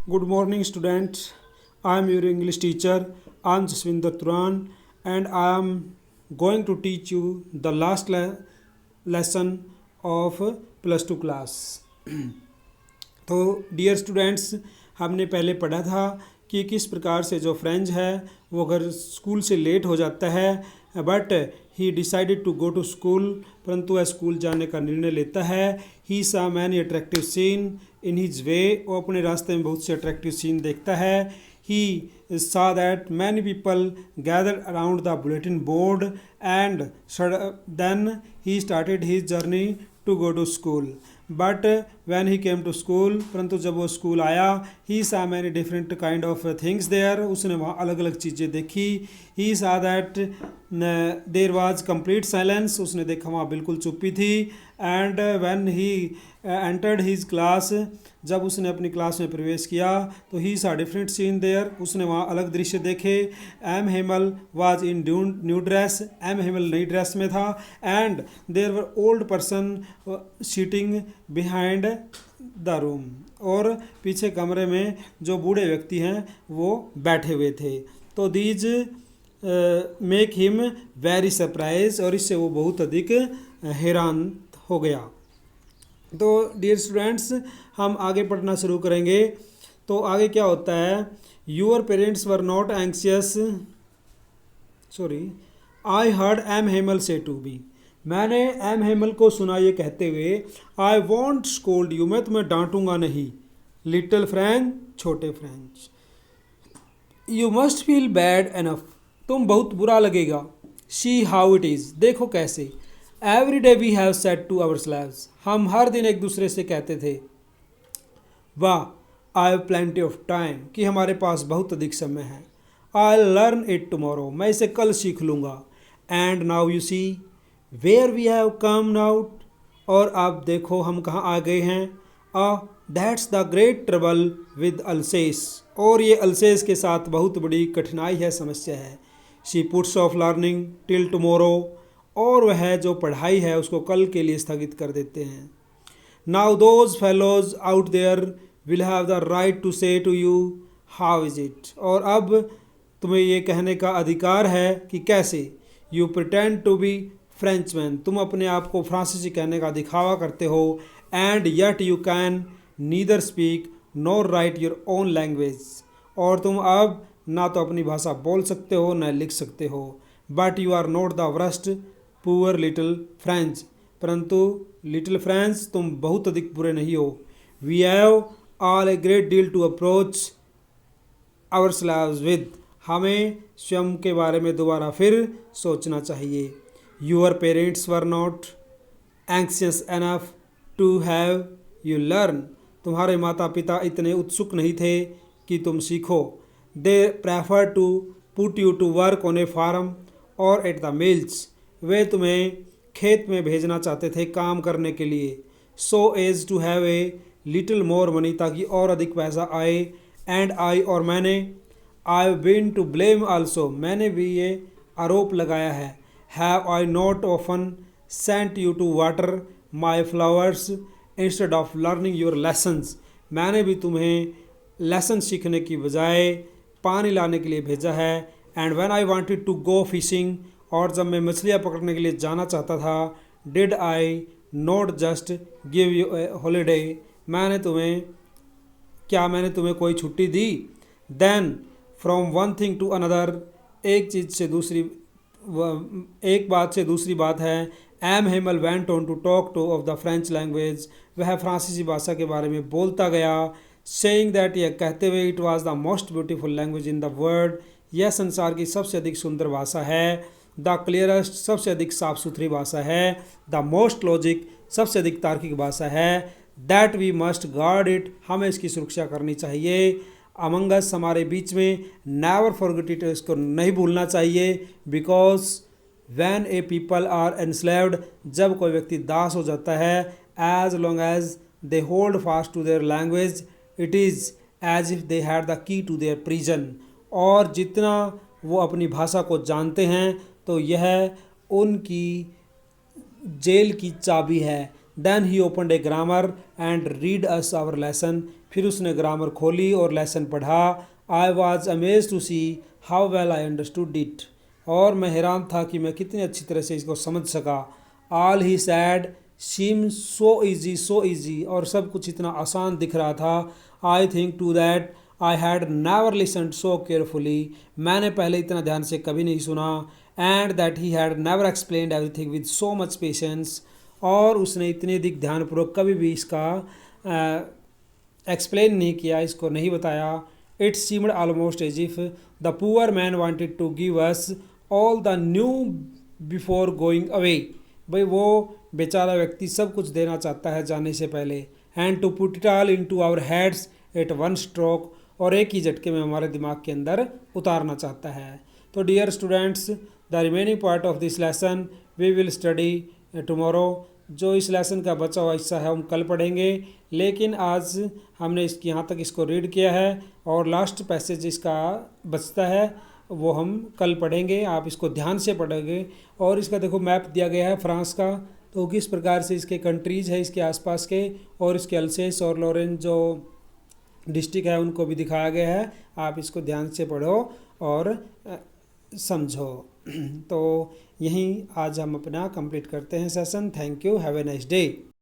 Good morning, students. I am your English teacher. I am Jaswinder Turan, and I am going to teach you the last lesson of plus two class. तो dear students, हमने पहले पढ़ा था कि किस प्रकार से जो फ्रेंच है वो अगर स्कूल से लेट हो जाता है but he decided to go to school, परंतु वह स्कूल जाने का निर्णय लेता है. ही सा many attractive seen in his way, वो अपने रास्ते में बहुत से अट्रैक्टिव सीन देखता है. ही saw that many people gathered around the bulletin board and then he started his journey to go to school. But when he came to school, परंतु जब वो स्कूल आया, he saw many different kind of things there, उसने वहाँ अलग अलग चीज़ें देखी. he saw that there was complete silence, उसने देखा वहाँ बिल्कुल चुप्पी थी. and when he entered his class, जब उसने अपनी क्लास में प्रवेश किया तो ही सा डिफरेंट सीन देयर, उसने वहाँ अलग दृश्य देखे. M Hamel was in new dress, M Hamel नई ड्रेस में था. And there were old person sitting behind the room, और पीछे कमरे में जो बूढ़े व्यक्ति हैं वो बैठे हुए थे. तो these make him very surprise, और इससे वो बहुत अधिक हैरान हो गया. तो डियर स्टूडेंट्स, हम आगे पढ़ना शुरू करेंगे. तो आगे क्या होता है, your parents were not anxious, sorry, I heard M Hamel say to be, मैंने एम हेमल को सुना ये कहते हुए, आई वॉन्ट स्कोल्ड यू, मैं तुम्हें डांटूंगा नहीं. लिटिल फ्रेंच, छोटे French. You must feel bad enough, तुम बहुत बुरा लगेगा. सी हाउ इट इज़, देखो कैसे. Every day we have said to ourselves, हम हर दिन एक दूसरे से कहते थे, bah I have plenty of time, कि हमारे पास बहुत अधिक समय है. आई लर्न इट टमोरो, मैं इसे कल सीख लूँगा. And now you see where we have come out, और आप देखो हम कहाँ आ गए हैं. That's the great trouble with Alsace, और ये अल्सेस के साथ बहुत बड़ी कठिनाई है, समस्या है. She puts of learning till tomorrow, और वह जो पढ़ाई है उसको कल के लिए स्थगित कर देते हैं. Now those fellows out there will have the right to say to you how is it, और अब तुम्हें ये कहने का अधिकार है कि कैसे. You pretend to be Frenchman, तुम अपने आप को फ्रांसीसी कहने का दिखावा करते हो. And yet you can neither speak nor right your own language, और तुम अब ना तो अपनी भाषा बोल सकते हो न लिख सकते हो. But you are not the worst poor little French, परंतु लिटिल फ्रेंच तुम बहुत अधिक बुरे नहीं हो. We have all a great deal to approach ourselves with, हमें स्वयं के बारे में दोबारा फिर सोचना चाहिए. Your parents were not anxious enough to have you learn, तुम्हारे माता पिता इतने उत्सुक नहीं थे कि तुम सीखो. They prefer to put you to work on a farm और एट द मिल्स, वे तुम्हें खेत में भेजना चाहते थे काम करने के लिए. So as to have a little more money, ताकि और अधिक पैसा आए. एंड आई, और मैंने, I been to blame also, मैंने भी ये आरोप लगाया है. Have I not often sent you to water my flowers instead of learning your lessons, मैंने भी तुम्हें लेसन सीखने की बजाय पानी लाने के लिए भेजा है. And when I wanted to go fishing, और जब मैं मछलियाँ पकड़ने के लिए जाना चाहता था, did I not just give you a holiday, मैंने तुम्हें कोई छुट्टी दी. Then from one thing to another, एक चीज़ से दूसरी, एक बात से दूसरी बात है. M Hamel went on to talk to of the French language, वह फ्रांसीसी भाषा के बारे में बोलता गया. सेइंग दैट, यह कहते हुए, it was the most beautiful language in the world, यह संसार की सबसे अधिक सुंदर भाषा है. द क्लियरेस्ट, सबसे अधिक साफ सुथरी भाषा है. द मोस्ट लॉजिक, सबसे अधिक तार्किक भाषा है. That we must guard it, हमें इसकी सुरक्षा करनी चाहिए. अमंग अस, हमारे बीच में. नेवर फॉरगेट इट, इसको नहीं भूलना चाहिए. Because when a people are enslaved, जब कोई व्यक्ति दास हो जाता है, as long as they hold fast to their language, it is as if they had the key to their prison, और जितना वो अपनी भाषा को जानते हैं तो यह उनकी जेल की चाबी है. Then he opened a grammar and read us our lesson, फिर उसने ग्रामर खोली और लेसन पढ़ा। I was amaze to see how well I understood it, और मैं हैरान था कि मैं कितनी अच्छी तरह से इसको समझ सका। All he said seem so easy, और सब कुछ इतना आसान दिख रहा था। I think too that I had never listened so carefully, मैंने पहले इतना ध्यान से कभी नहीं सुना। And that he had never explained everything with so much patience, और उसने इतने अधिक ध्यानपूर्वक कभी भी इसका एक्सप्लेन नहीं किया, इसको नहीं बताया। It seemed almost as if the poor man wanted to give us all the new before going away, भाई वो बेचारा व्यक्ति सब कुछ देना चाहता है जाने से पहले। And to put it all into our heads at one stroke, और एक ही झटके में हमारे दिमाग के अंदर उतारना चाहता है। तो dear students, the remaining part of this lesson we will study tomorrow. जो इस लेसन का बचा हुआ हिस्सा है हम कल पढ़ेंगे, लेकिन आज हमने इसकी यहाँ तक इसको रीड किया है, और लास्ट पैसेज इसका बचता है वो हम कल पढ़ेंगे। आप इसको ध्यान से पढ़ेंगे। और इसका देखो मैप दिया गया है फ्रांस का, तो किस प्रकार से इसके कंट्रीज़ है इसके आसपास के, और इसके अल्सेस और लॉरेन जो डिस्ट्रिक्ट है उनको भी दिखाया गया है। आप इसको ध्यान से पढ़ो और समझो। तो यहीं आज हम अपना कंप्लीट करते हैं session. Thank you, have a nice day.